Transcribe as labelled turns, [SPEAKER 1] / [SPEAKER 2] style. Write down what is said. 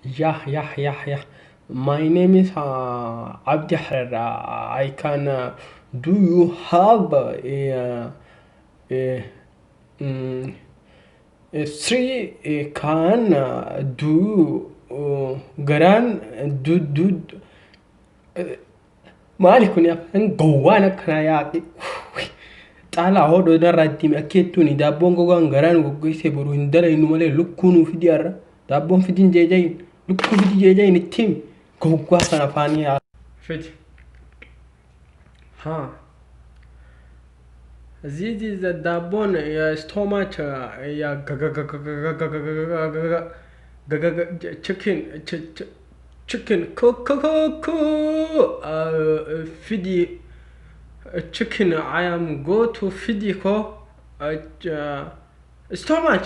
[SPEAKER 1] Yeah. My name is Abdi Harar. I can. Do you have a, mm, a three can do garan do maali kun afaan gowwaan akkanaa yaaqi xaalaa hodhoo narraa ittiin akkeettuuni daabboon gogaan garaan goggoysee boruu hin dalaynu malee lukkuu nuu fidi har'a daabboon fidin jeejayin lukkuu fidi jeejayin ittiin gowwaa sana afaanii yaa fidi haa this is the daabboon stomach ya chicken chicken fidi chicken I am go to Fidiko stomach